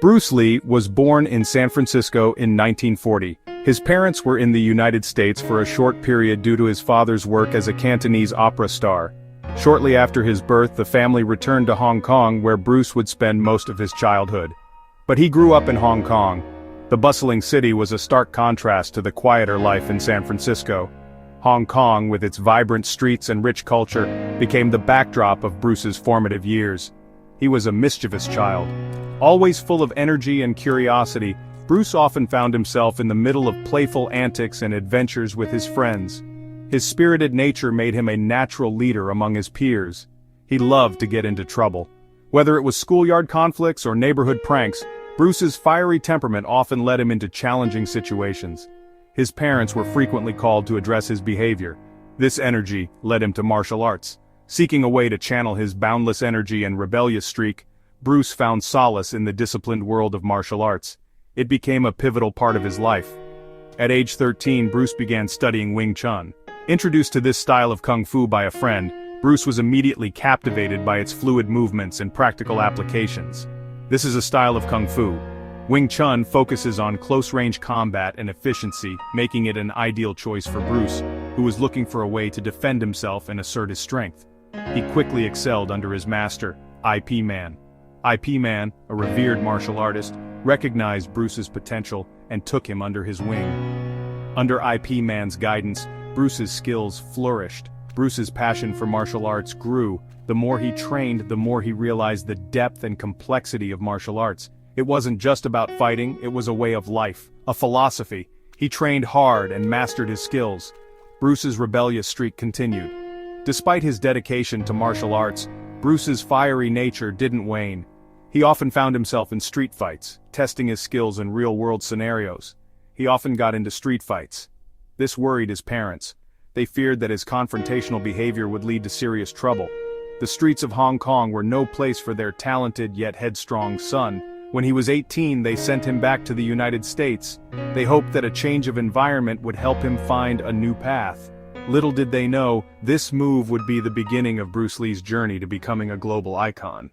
Bruce Lee was born in San Francisco in 1940. His parents were in the United States for a short period due to his father's work as a Cantonese opera star. Shortly after his birth, the family returned to Hong Kong, where Bruce would spend most of his childhood. But he grew up in Hong Kong. The bustling city was a stark contrast to the quieter life in San Francisco. Hong Kong, with its vibrant streets and rich culture, became the backdrop of Bruce's formative years. He was a mischievous child. Always full of energy and curiosity, Bruce often found himself in the middle of playful antics and adventures with his friends. His spirited nature made him a natural leader among his peers. He loved to get into trouble. Whether it was schoolyard conflicts or neighborhood pranks, Bruce's fiery temperament often led him into challenging situations. His parents were frequently called to address his behavior. This energy led him to martial arts. Seeking a way to channel his boundless energy and rebellious streak, Bruce found solace in the disciplined world of martial arts. It became a pivotal part of his life. At age 13, Bruce began studying Wing Chun. Introduced to this style of kung fu by a friend, Bruce was immediately captivated by its fluid movements and practical applications. This is a style of kung fu. Wing Chun focuses on close-range combat and efficiency, making it an ideal choice for Bruce, who was looking for a way to defend himself and assert his strength. He quickly excelled under his master, Yip Man. Yip Man, a revered martial artist, recognized Bruce's potential and took him under his wing. Under Yip Man's guidance, Bruce's skills flourished. Bruce's passion for martial arts grew. The more he trained, the more he realized the depth and complexity of martial arts. It wasn't just about fighting, it was a way of life, a philosophy. He trained hard and mastered his skills. Bruce's rebellious streak continued. Despite his dedication to martial arts, Bruce's fiery nature didn't wane. He often found himself in street fights, testing his skills in real-world scenarios. He often got into street fights. This worried his parents. They feared that his confrontational behavior would lead to serious trouble. The streets of Hong Kong were no place for their talented yet headstrong son. When he was 18, they sent him back to the United States. They hoped that a change of environment would help him find a new path. Little did they know, this move would be the beginning of Bruce Lee's journey to becoming a global icon.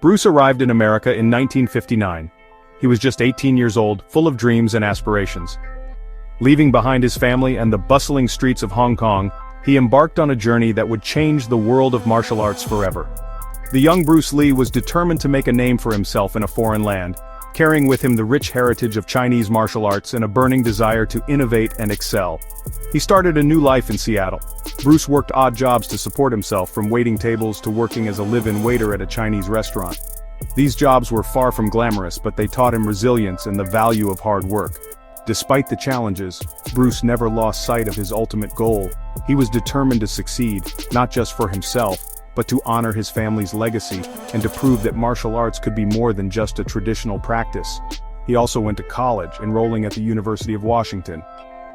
Bruce arrived in America in 1959. He was just 18 years old, full of dreams and aspirations. Leaving behind his family and the bustling streets of Hong Kong, he embarked on a journey that would change the world of martial arts forever. The young Bruce Lee was determined to make a name for himself in a foreign land, carrying with him the rich heritage of Chinese martial arts and a burning desire to innovate and excel. He started a new life in Seattle. Bruce worked odd jobs to support himself, from waiting tables to working as a live-in waiter at a Chinese restaurant. These jobs were far from glamorous, but they taught him resilience and the value of hard work. Despite the challenges, Bruce never lost sight of his ultimate goal. He was determined to succeed, not just for himself, but to honor his family's legacy and to prove that martial arts could be more than just a traditional practice. He also went to college, enrolling at the University of Washington.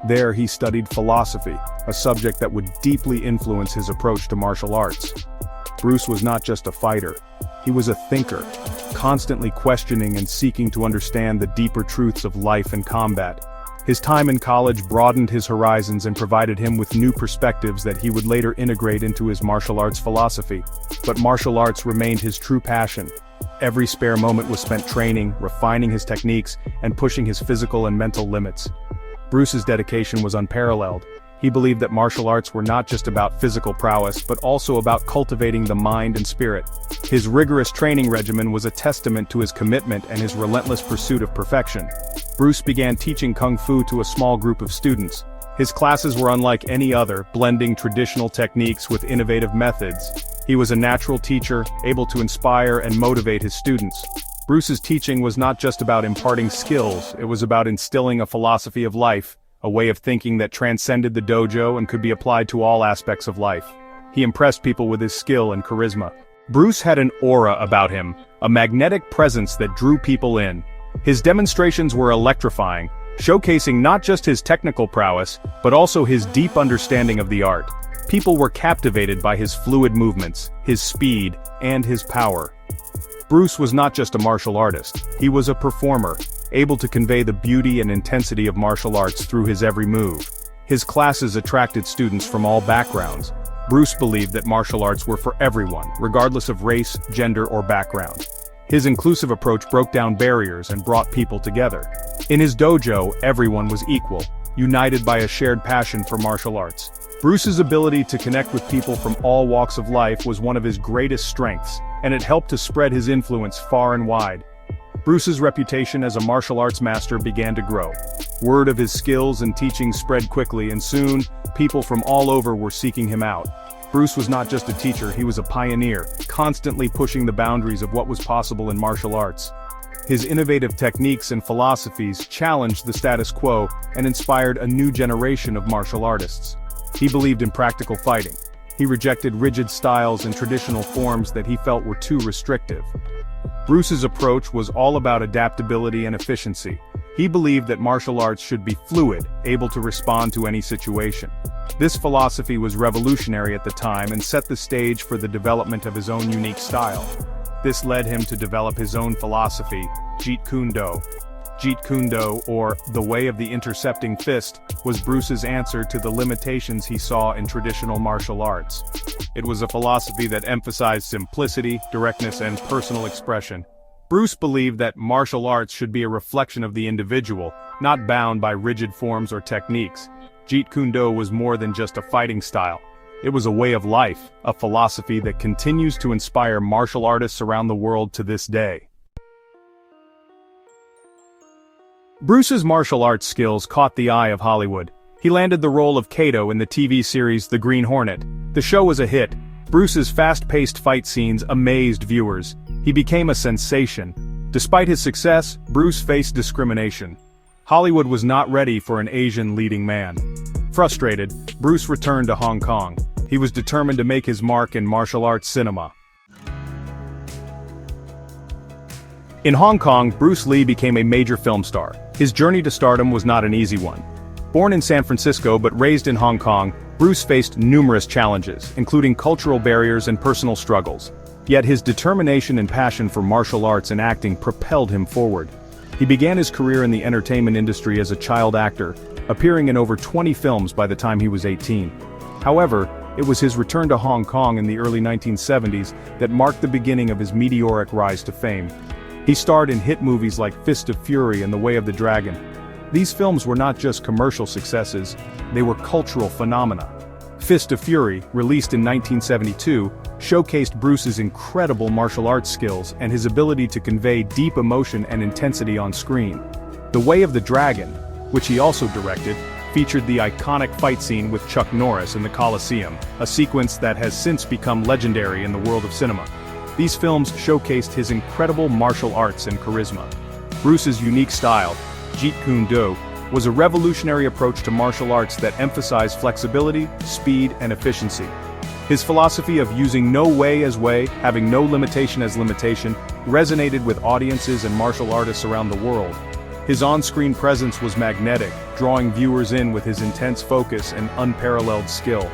There he studied philosophy, a subject that would deeply influence his approach to martial arts. Bruce was not just a fighter. He was a thinker, constantly questioning and seeking to understand the deeper truths of life and combat. His time in college broadened his horizons and provided him with new perspectives that he would later integrate into his martial arts philosophy. But martial arts remained his true passion. Every spare moment was spent training, refining his techniques, and pushing his physical and mental limits. Bruce's dedication was unparalleled. He believed that martial arts were not just about physical prowess, but also about cultivating the mind and spirit. His rigorous training regimen was a testament to his commitment and his relentless pursuit of perfection. Bruce began teaching Kung Fu to a small group of students. His classes were unlike any other, blending traditional techniques with innovative methods. He was a natural teacher, able to inspire and motivate his students. Bruce's teaching was not just about imparting skills, it was about instilling a philosophy of life, a way of thinking that transcended the dojo and could be applied to all aspects of life. He impressed people with his skill and charisma. Bruce had an aura about him, a magnetic presence that drew people in. His demonstrations were electrifying, showcasing not just his technical prowess, but also his deep understanding of the art. People were captivated by his fluid movements, his speed, and his power. Bruce was not just a martial artist, he was a performer, able to convey the beauty and intensity of martial arts through his every move. His classes attracted students from all backgrounds. Bruce believed that martial arts were for everyone, regardless of race, gender, or background. His inclusive approach broke down barriers and brought people together. In his dojo, everyone was equal, united by a shared passion for martial arts. Bruce's ability to connect with people from all walks of life was one of his greatest strengths, and it helped to spread his influence far and wide. Bruce's reputation as a martial arts master began to grow. Word of his skills and teachings spread quickly, and soon, people from all over were seeking him out. Bruce was not just a teacher, he was a pioneer, constantly pushing the boundaries of what was possible in martial arts. His innovative techniques and philosophies challenged the status quo and inspired a new generation of martial artists. He believed in practical fighting. He rejected rigid styles and traditional forms that he felt were too restrictive. Bruce's approach was all about adaptability and efficiency. He believed that martial arts should be fluid, able to respond to any situation. This philosophy was revolutionary at the time and set the stage for the development of his own unique style. This led him to develop his own philosophy, Jeet Kune Do. Jeet Kune Do, or the way of the intercepting fist, was Bruce's answer to the limitations he saw in traditional martial arts. It was a philosophy that emphasized simplicity, directness, and personal expression. Bruce believed that martial arts should be a reflection of the individual, not bound by rigid forms or techniques. Jeet Kune Do was more than just a fighting style. It was a way of life, a philosophy that continues to inspire martial artists around the world to this day. Bruce's martial arts skills caught the eye of Hollywood. He landed the role of Kato in the TV series The Green Hornet. The show was a hit. Bruce's fast-paced fight scenes amazed viewers. He became a sensation. Despite his success, Bruce faced discrimination. Hollywood was not ready for an Asian leading man. Frustrated, Bruce returned to Hong Kong. He was determined to make his mark in martial arts cinema. In Hong Kong, Bruce Lee became a major film star. His journey to stardom was not an easy one. Born in San Francisco but raised in Hong Kong, Bruce faced numerous challenges, including cultural barriers and personal struggles. Yet his determination and passion for martial arts and acting propelled him forward. He began his career in the entertainment industry as a child actor, appearing in over 20 films by the time he was 18. However, it was his return to Hong Kong in the early 1970s that marked the beginning of his meteoric rise to fame. He starred in hit movies like Fist of Fury and The Way of the Dragon. These films were not just commercial successes, they were cultural phenomena. Fist of Fury, released in 1972, showcased Bruce's incredible martial arts skills and his ability to convey deep emotion and intensity on screen. The Way of the Dragon, which he also directed, featured the iconic fight scene with Chuck Norris in the Coliseum, a sequence that has since become legendary in the world of cinema. These films showcased his incredible martial arts and charisma. Bruce's unique style, Jeet Kune Do, was a revolutionary approach to martial arts that emphasized flexibility, speed, and efficiency. His philosophy of using no way as way, having no limitation as limitation, resonated with audiences and martial artists around the world. His on-screen presence was magnetic, drawing viewers in with his intense focus and unparalleled skill.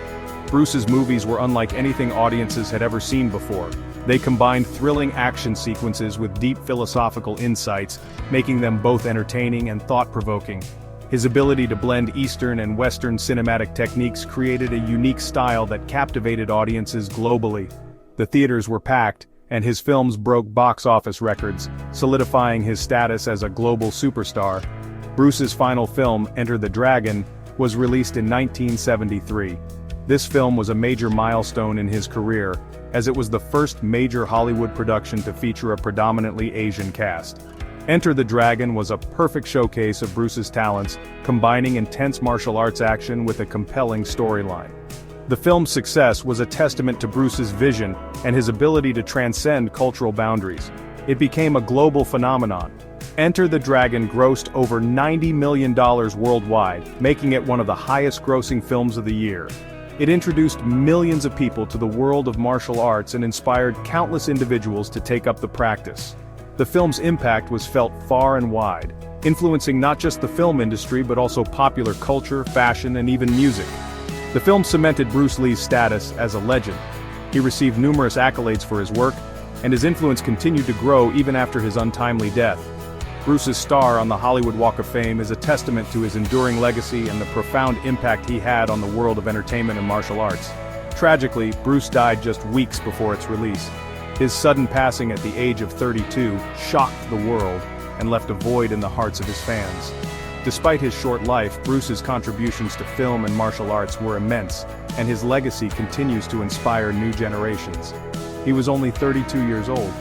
Bruce's movies were unlike anything audiences had ever seen before. They combined thrilling action sequences with deep philosophical insights, making them both entertaining and thought-provoking. His ability to blend Eastern and Western cinematic techniques created a unique style that captivated audiences globally. The theaters were packed, and his films broke box office records, solidifying his status as a global superstar. Bruce's final film, Enter the Dragon, was released in 1973. This film was a major milestone in his career, as it was the first major Hollywood production to feature a predominantly Asian cast. Enter the Dragon was a perfect showcase of Bruce's talents, combining intense martial arts action with a compelling storyline. The film's success was a testament to Bruce's vision and his ability to transcend cultural boundaries. It became a global phenomenon. Enter the Dragon grossed over $90 million worldwide, making it one of the highest-grossing films of the year. It introduced millions of people to the world of martial arts and inspired countless individuals to take up the practice. The film's impact was felt far and wide, influencing not just the film industry but also popular culture, fashion, and even music. The film cemented Bruce Lee's status as a legend. He received numerous accolades for his work, and his influence continued to grow even after his untimely death. Bruce's star on the Hollywood Walk of Fame is a testament to his enduring legacy and the profound impact he had on the world of entertainment and martial arts. Tragically, Bruce died just weeks before its release. His sudden passing at the age of 32 shocked the world and left a void in the hearts of his fans. Despite his short life, Bruce's contributions to film and martial arts were immense, and his legacy continues to inspire new generations. He was only 32 years old.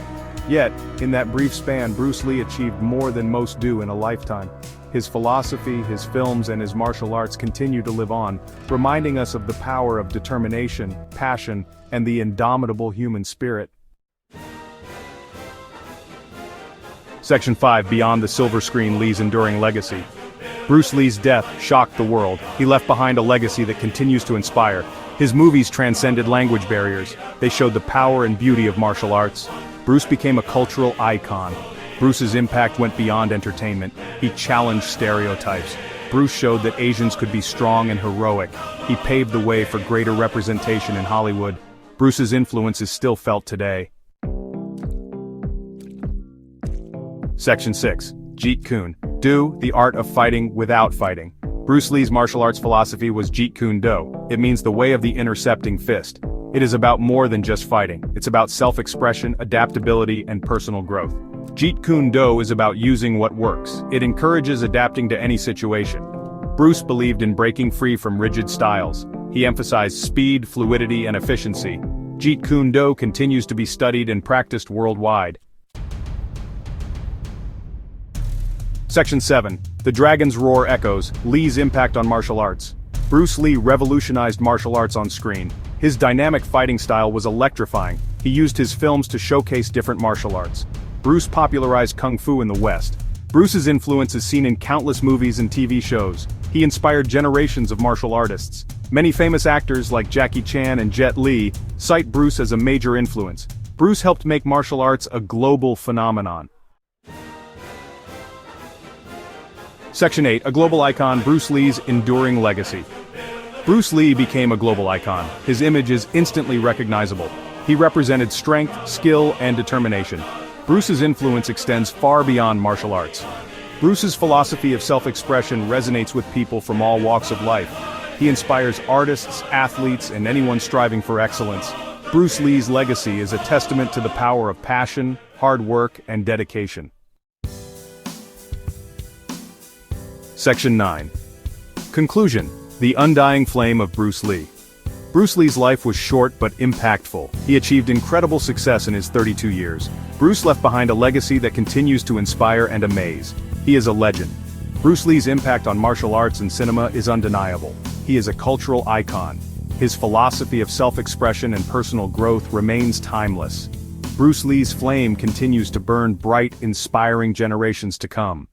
Yet, in that brief span, Bruce Lee achieved more than most do in a lifetime. His philosophy, his films, and his martial arts continue to live on, reminding us of the power of determination, passion, and the indomitable human spirit. Section 5. Beyond the silver screen: Lee's enduring legacy. Bruce Lee's death shocked the world. He left behind a legacy that continues to inspire. His movies transcended language barriers. They showed the power and beauty of martial arts. Bruce became a cultural icon. Bruce's impact went beyond entertainment. He challenged stereotypes. Bruce showed that Asians could be strong and heroic. He paved the way for greater representation in Hollywood. Bruce's influence is still felt today. Section 6. Jeet Kune Do, the art of fighting without fighting. Bruce Lee's martial arts philosophy was Jeet Kune Do. It means the way of the intercepting fist. It is about more than just fighting. It's about self-expression, adaptability, and personal growth. Jeet Kune Do is about using what works. It encourages adapting to any situation. Bruce believed in breaking free from rigid styles. He emphasized speed, fluidity, and efficiency. Jeet Kune Do continues to be studied and practiced worldwide. Section 7. The Dragon's Roar echoes Lee's impact on martial arts. Bruce Lee revolutionized martial arts on screen. His dynamic fighting style was electrifying. He used his films to showcase different martial arts. Bruce popularized Kung Fu in the West. Bruce's influence is seen in countless movies and TV shows. He inspired generations of martial artists. Many famous actors like Jackie Chan and Jet Li cite Bruce as a major influence. Bruce helped make martial arts a global phenomenon. Section 8. A global icon: Bruce Lee's enduring legacy. Bruce Lee became a global icon. His image is instantly recognizable. He represented strength, skill, and determination. Bruce's influence extends far beyond martial arts. Bruce's philosophy of self-expression resonates with people from all walks of life. He inspires artists, athletes, and anyone striving for excellence. Bruce Lee's legacy is a testament to the power of passion, hard work, and dedication. Section 9. Conclusion: The undying flame of Bruce Lee. Bruce Lee's life was short but impactful. He achieved incredible success in his 32 years. Bruce left behind a legacy that continues to inspire and amaze. He is a legend. Bruce Lee's impact on martial arts and cinema is undeniable. He is a cultural icon. His philosophy of self-expression and personal growth remains timeless. Bruce Lee's flame continues to burn bright, inspiring generations to come.